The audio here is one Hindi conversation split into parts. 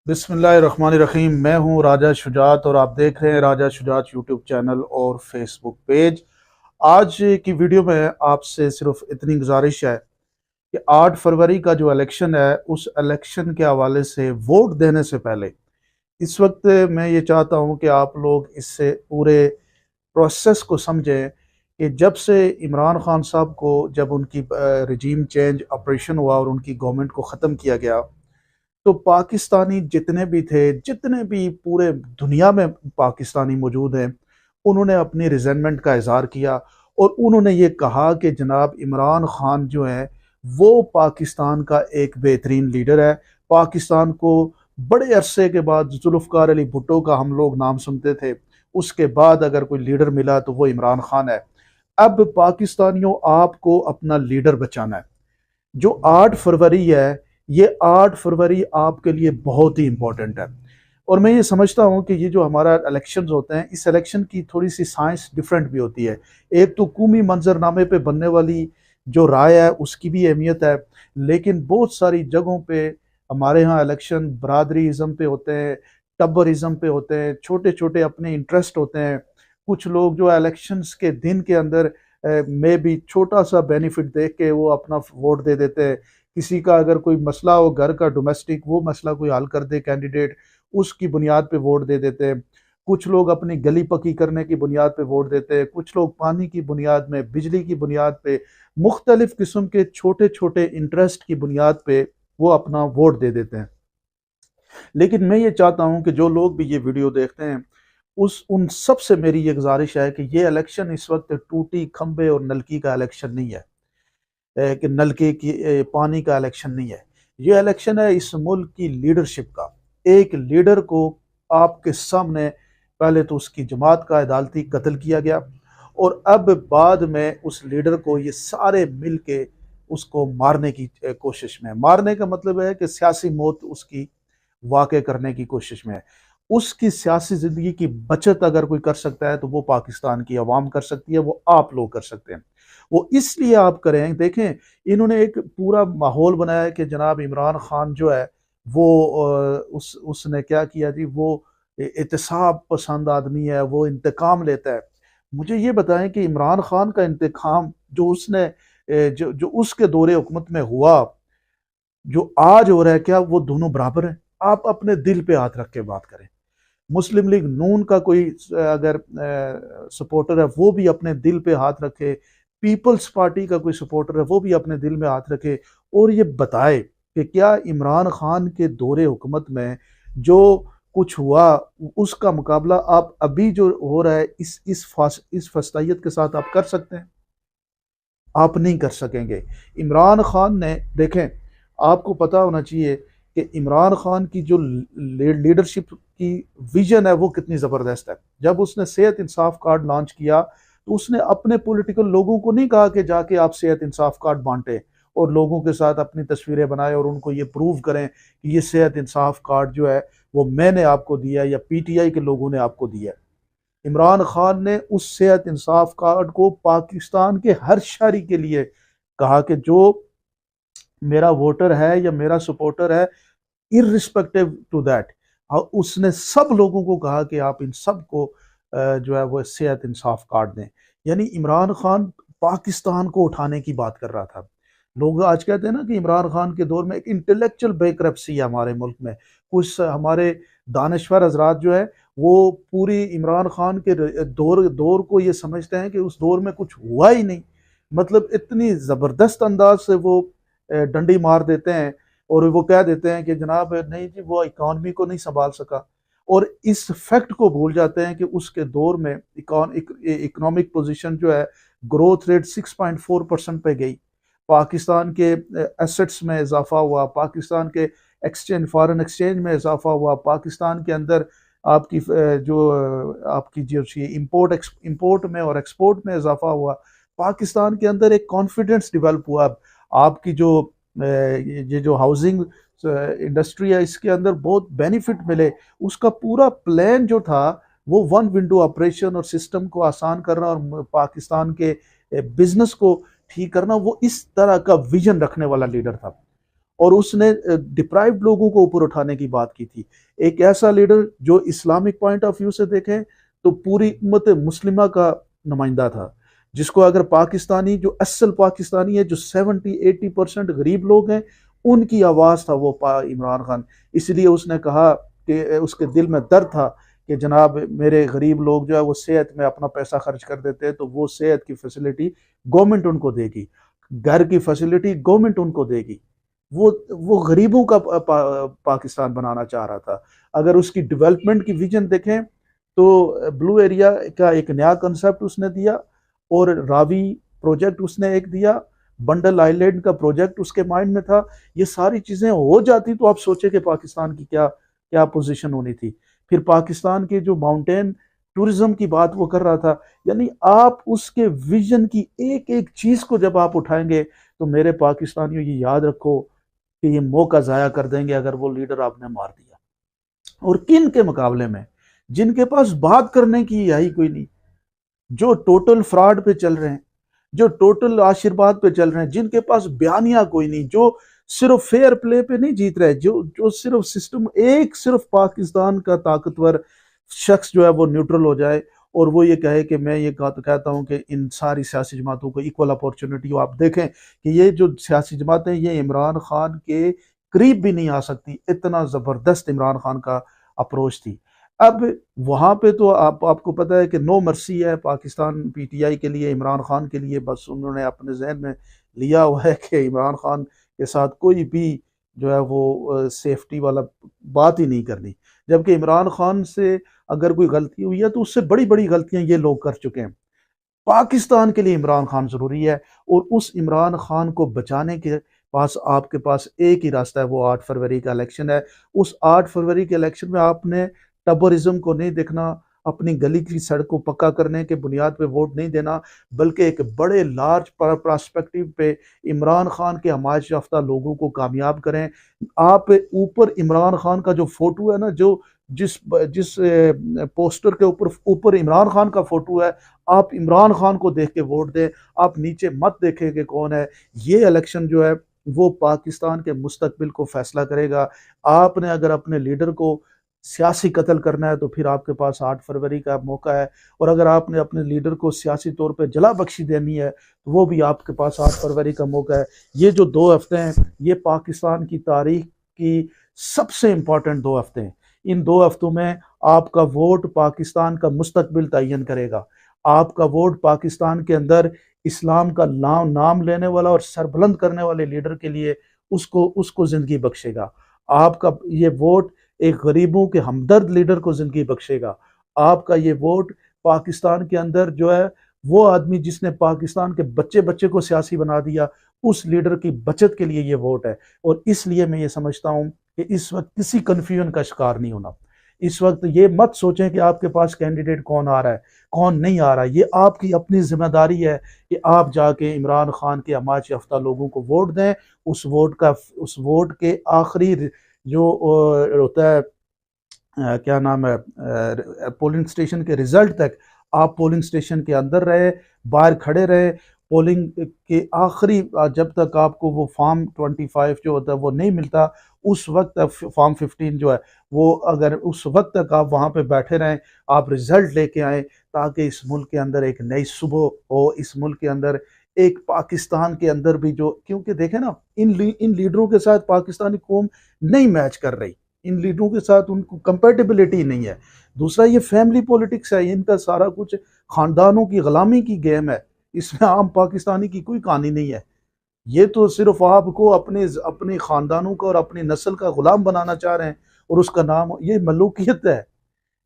बिस्मिल्लाहिर्रहमानिर्रहीम। मैं हूं राजा शुजात और आप देख रहे हैं राजा शुजात यूट्यूब चैनल और फेसबुक पेज। आज की वीडियो में आपसे सिर्फ इतनी गुजारिश है कि 8 फरवरी का जो इलेक्शन है उस इलेक्शन के हवाले से वोट देने से पहले इस वक्त मैं ये चाहता हूं कि आप लोग इससे पूरे प्रोसेस को समझें कि जब से इमरान खान साहब को जब उनकी रिजीम चेंज ऑपरेशन हुआ और उनकी गवर्नमेंट को ख़त्म किया गया, तो पाकिस्तानी जितने भी थे, जितने भी पूरे दुनिया में पाकिस्तानी मौजूद हैं, उन्होंने अपनी रिजेंटमेंट का इजहार किया और उन्होंने ये कहा कि जनाब इमरान खान जो है वो पाकिस्तान का एक बेहतरीन लीडर है। पाकिस्तान को बड़े अरसे के बाद जुल्फ़कार अली भुट्टो का हम लोग नाम सुनते थे, उसके बाद अगर कोई लीडर मिला तो वो इमरान खान है। अब पाकिस्तानियों, आपको अपना लीडर बचाना है। जो 8 फरवरी है, ये 8 फरवरी आपके लिए बहुत ही इंपॉर्टेंट है। और मैं ये समझता हूँ कि ये जो हमारा इलेक्शंस होते हैं, इस इलेक्शन की थोड़ी सी साइंस डिफरेंट भी होती है। एक तो कौमी मंजरनामे पे बनने वाली जो राय है उसकी भी अहमियत है, लेकिन बहुत सारी जगहों पे हमारे यहाँ इलेक्शन बरादरीज़म पे होते हैं, टब्बरिज़म पे होते हैं, छोटे छोटे अपने इंटरेस्ट होते हैं। कुछ लोग जो इलेक्शंस के दिन के अंदर में भी छोटा सा बेनिफिट देख के वो अपना वोट दे देते हैं। किसी का अगर कोई मसला हो घर का डोमेस्टिक, वो मसला कोई हल कर दे कैंडिडेट, उसकी बुनियाद पे वोट दे देते हैं। कुछ लोग अपनी गली पक्की करने की बुनियाद पे वोट देते हैं, कुछ लोग पानी की बुनियाद में, बिजली की बुनियाद पे, मुख्तलिफ किस्म के छोटे छोटे इंटरेस्ट की बुनियाद पे वो अपना वोट दे देते हैं। लेकिन मैं ये चाहता हूं कि जो लोग भी ये वीडियो देखते हैं, उस उन सब से मेरी ये गुजारिश है कि ये इलेक्शन इस वक्त टूटी खंबे और नलकी का इलेक्शन नहीं है, कि नलके की पानी का इलेक्शन नहीं है। ये इलेक्शन है इस मुल्क की लीडरशिप का। एक लीडर को आपके सामने पहले तो उसकी जमात का अदालती कत्ल किया गया और अब बाद में उस लीडर को ये सारे मिल के उसको मारने की कोशिश में, मारने का मतलब है कि सियासी मौत उसकी वाक़ करने की कोशिश में है। उसकी सियासी ज़िंदगी की बचत अगर कोई कर सकता है तो वो पाकिस्तान की अवाम कर सकती है, वो आप लोग कर सकते हैं। वो इसलिए आप करें, देखें इन्होंने एक पूरा माहौल बनाया है कि जनाब इमरान खान जो है वो उसने क्या किया जी, वो एहतसाब पसंद आदमी है, वो इंतकाम लेता है। मुझे ये बताएं कि इमरान खान का इंतकाम जो उसने जो जो उसके दौरे हुकूमत में हुआ, जो आज हो रहा है, क्या वो दोनों बराबर हैं? आप अपने दिल पे हाथ रख के बात करें। मुस्लिम लीग नून का कोई अगर सपोर्टर है वो भी अपने दिल पे हाथ रखे, पीपल्स पार्टी का कोई सपोर्टर है वो भी अपने दिल में हाथ रखे और ये बताए कि क्या इमरान खान के दौरे हुकूमत में जो कुछ हुआ उसका मुकाबला आप अभी जो हो रहा है इस फस्तायत के साथ आप कर सकते हैं? आप नहीं कर सकेंगे। इमरान खान ने, देखें, आपको पता होना चाहिए कि इमरान खान की जो लीडरशिप की विजन है वो कितनी ज़बरदस्त है। जब उसने सेहत इंसाफ कार्ड लॉन्च किया तो उसने अपने पॉलिटिकल लोगों को नहीं कहा कि जाके आप सेहत इंसाफ कार्ड बांटें और लोगों के साथ अपनी तस्वीरें बनाएं और उनको ये प्रूव करें कि ये सेहत इंसाफ कार्ड जो है वो मैंने आपको दिया है या पीटीआई के लोगों ने आपको दिया है। इमरान खान ने उस सेहत इंसाफ कार्ड को पाकिस्तान के हर शहरी के लिए कहा कि जो मेरा वोटर है या मेरा सपोर्टर है, इररिस्पेक्टिव टू दैट, और उसने सब लोगों को कहा कि आप इन सब को जो है वो सेहत इंसाफ कार्ड दें। यानी इमरान खान पाकिस्तान को उठाने की बात कर रहा था। लोग आज कहते हैं ना कि इमरान खान के दौर में एक इंटेलेक्चुअल बैंकरप्सी है हमारे मुल्क में। कुछ हमारे दानश्वर हजरात जो है वो पूरी इमरान खान के दौर दौर को ये समझते हैं कि उस दौर में कुछ हुआ ही नहीं। मतलब इतनी ज़बरदस्त अंदाज से वो डंडी मार देते हैं और वो कह देते हैं कि जनाब नहीं जी, वो इकॉनमी को नहीं संभाल सका, और इस फैक्ट को भूल जाते हैं कि उसके दौर में इकोनॉमिक पोजीशन जो है, ग्रोथ रेट 6.4% पे गई। पाकिस्तान के एसेट्स में इजाफा हुआ, पाकिस्तान के एक्सचेंज, फॉरेन एक्सचेंज में इजाफा हुआ, पाकिस्तान के अंदर आपकी आपकी जो इंपोर्ट में और एक्सपोर्ट में इजाफा हुआ। पाकिस्तान के अंदर एक कॉन्फिडेंस डेवलप हुआ। आपकी जो ये जो हाउसिंग इंडस्ट्री है इसके अंदर बहुत बेनिफिट मिले। उसका पूरा प्लान जो था वो वन विंडो ऑपरेशन और सिस्टम को आसान करना और पाकिस्तान के बिजनेस को ठीक करना, वो इस तरह का विजन रखने वाला लीडर था। और उसने डिप्राइव्ड लोगों को ऊपर उठाने की बात की थी। एक ऐसा लीडर जो इस्लामिक पॉइंट ऑफ व्यू से देखें तो पूरी उम्मत मुस्लिमा का नुमाइंदा था, जिसको अगर पाकिस्तानी जो असल पाकिस्तानी है, जो 70-80% गरीब लोग हैं, उनकी आवाज़ था वो इमरान खान। इसलिए उसने कहा कि उसके दिल में दर्द था कि जनाब मेरे गरीब लोग जो है वो सेहत में अपना पैसा खर्च कर देते हैं, तो वो सेहत की फैसिलिटी गवर्नमेंट उनको देगी, घर की फैसिलिटी गवर्नमेंट उनको देगी। वो गरीबों का पाकिस्तान बनाना चाह रहा था। अगर उसकी डेवलपमेंट की विजन देखें तो ब्लू एरिया का एक नया कंसेप्ट उसने दिया, और रावी प्रोजेक्ट उसने एक दिया, बंडल आइलैंड का प्रोजेक्ट उसके माइंड में था। ये सारी चीजें हो जाती तो आप सोचे कि पाकिस्तान की क्या क्या पोजीशन होनी थी। फिर पाकिस्तान के जो माउंटेन टूरिज्म की बात वो कर रहा था, यानी आप उसके विजन की एक एक चीज को जब आप उठाएंगे तो मेरे पाकिस्तानियों ये याद रखो कि ये मौका जाया कर देंगे अगर वो लीडर आपने मार दिया। और किन के मुकाबले में, जिनके पास बात करने की यही कोई नहीं, जो टोटल फ्रॉड पे चल रहे हैं, जो टोटल आशीर्वाद पे चल रहे हैं, जिनके पास बयानिया कोई नहीं, जो सिर्फ फेयर प्ले पे नहीं जीत रहे, जो जो सिर्फ सिस्टम, एक सिर्फ पाकिस्तान का ताकतवर शख्स जो है वो न्यूट्रल हो जाए और वो ये कहे कि मैं ये कहता हूं कि इन सारी सियासी जमातों को इक्वल अपॉर्चुनिटी हो। आप देखें कि ये जो सियासी जमातें ये इमरान खान के करीब भी नहीं आ सकती, इतना जबरदस्त इमरान खान का अप्रोच थी। अब वहां पे तो आपको पता है कि नो मर्सी है पाकिस्तान पीटीआई के लिए, इमरान खान के लिए। बस उन्होंने अपने जहन में लिया हुआ है कि इमरान खान के साथ कोई भी जो है वो सेफ्टी वाला बात ही नहीं करनी, जबकि इमरान खान से अगर कोई गलती हुई है तो उससे बड़ी बड़ी गलतियां ये लोग कर चुके हैं। पाकिस्तान के लिए इमरान खान जरूरी है, और उस इमरान खान को बचाने के पास आपके पास एक ही रास्ता है, वो 8 फरवरी का इलेक्शन है। उस 8 फरवरी के इलेक्शन में आपने टबरिज्म को नहीं देखना, अपनी गली की सड़क को पक्का करने के बुनियाद पे वोट नहीं देना, बल्कि एक बड़े लार्ज पर्सपेक्टिव पे इमरान खान के हमायत याफ्ता लोगों को कामयाब करें। आप ऊपर इमरान खान का जो फोटो है ना, जो जिस जिस पोस्टर के ऊपर ऊपर इमरान खान का फोटो है, आप इमरान खान को देख के वोट दें। आप नीचे मत देखें कि कौन है। ये इलेक्शन जो है वो पाकिस्तान के मुस्तकबिल को फैसला करेगा। आपने अगर अपने लीडर को सियासी कत्ल करना है तो फिर आपके पास 8 फरवरी का मौका है, और अगर आपने अपने लीडर को सियासी तौर पे जला बख्शी देनी है तो वो भी आपके पास 8 फरवरी का मौका है। ये जो 2 हफ्ते हैं ये पाकिस्तान की तारीख की सबसे इम्पोर्टेंट 2 हफ्ते हैं। इन 2 हफ्तों में आपका वोट पाकिस्तान का मुस्तकबिल तयन करेगा। आपका वोट पाकिस्तान के अंदर इस्लाम का नाम लेने वाला और सरबुलंद करने वाले लीडर के लिए उसको उसको जिंदगी बख्शेगा। आपका ये वोट एक गरीबों के हमदर्द लीडर को जिंदगी बख्शेगा। आपका ये वोट पाकिस्तान के अंदर जो है वो आदमी जिसने पाकिस्तान के बच्चे बच्चे को सियासी बना दिया, उस लीडर की बचत के लिए ये वोट है। और इसलिए मैं ये समझता हूं कि इस वक्त किसी कन्फ्यूजन का शिकार नहीं होना। इस वक्त ये मत सोचें कि आपके पास कैंडिडेट कौन आ रहा है कौन नहीं आ रहा है। ये आपकी अपनी जिम्मेदारी है कि आप जाके इमरान खान के हमायत याफ्ता लोगों को वोट दें। उस वोट के आखिरी जो होता है क्या नाम है, पोलिंग स्टेशन के रिजल्ट तक आप पोलिंग स्टेशन के अंदर रहे, बाहर खड़े रहे। पोलिंग के आखिरी जब तक आपको वो फॉर्म 25 जो होता है वो नहीं मिलता, उस वक्त फॉर्म 15 जो है वो, अगर उस वक्त तक आप वहाँ पे बैठे रहें, आप रिजल्ट लेके आए, ताकि इस मुल्क के अंदर एक नई सुबह हो, इस मुल्क के अंदर एक पाकिस्तान के अंदर भी जो, क्योंकि देखें ना इन लीडरों के साथ पाकिस्तानी कौम नहीं मैच कर रही, इन लीडरों के साथ उनको कंपेटिबिलिटी नहीं है। दूसरा ये फैमिली पॉलिटिक्स है, इनका सारा कुछ खानदानों की गुलामी की गेम है, इसमें आम पाकिस्तानी की कोई कहानी नहीं है। ये तो सिर्फ आपको अपने अपने खानदानों का और अपनी नस्ल का गुलाम बनाना चाह रहे हैं, और उसका नाम ये मलूकियत है।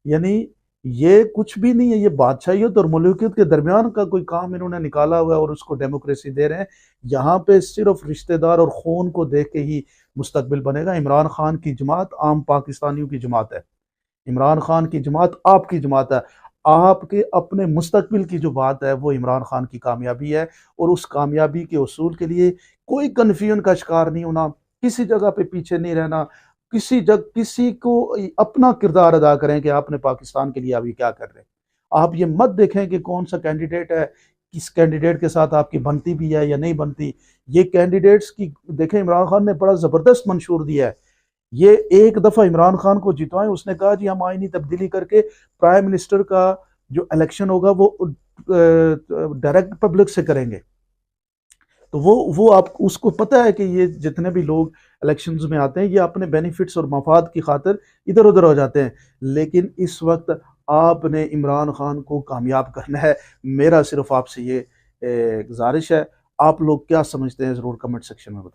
यानी ये कुछ भी नहीं है, ये बादशाहियत और मलूकियत के दरमियान का कोई काम इन्होंने निकाला हुआ है और उसको डेमोक्रेसी दे रहे हैं। यहाँ पे सिर्फ रिश्तेदार और खून को देख के ही मुस्तकबिल बनेगा। इमरान खान की जमात आम पाकिस्तानियों की जमात है, इमरान खान की जमात आपकी जमात है। आपके अपने मुस्तकबिल की जो बात है वो इमरान खान की कामयाबी है, और उस कामयाबी के उसूल के लिए कोई कन्फ्यूजन का शिकार नहीं होना, किसी जगह पे पीछे नहीं रहना, किसी को अपना किरदार अदा करें कि आपने पाकिस्तान के लिए अभी क्या कर रहे हैं। आप ये मत देखें कि कौन सा कैंडिडेट है किस कैंडिडेट के साथ आपकी बनती भी है या नहीं बनती। ये कैंडिडेट्स की देखें, इमरान खान ने बड़ा ज़बरदस्त मंशूर दिया है। ये एक दफ़ा इमरान खान को जितवाएं, उसने कहा जी हम आईनी तब्दीली करके प्राइम मिनिस्टर का जो इलेक्शन होगा वो डायरेक्ट पब्लिक से करेंगे। तो वो आप उसको पता है कि ये जितने भी लोग इलेक्शंस में आते हैं ये अपने बेनिफिट्स और मफाद की खातिर इधर उधर हो जाते हैं। लेकिन इस वक्त आपने इमरान खान को कामयाब करना है। मेरा सिर्फ आपसे ये गुजारिश है। आप लोग क्या समझते हैं ज़रूर कमेंट सेक्शन में बताएं।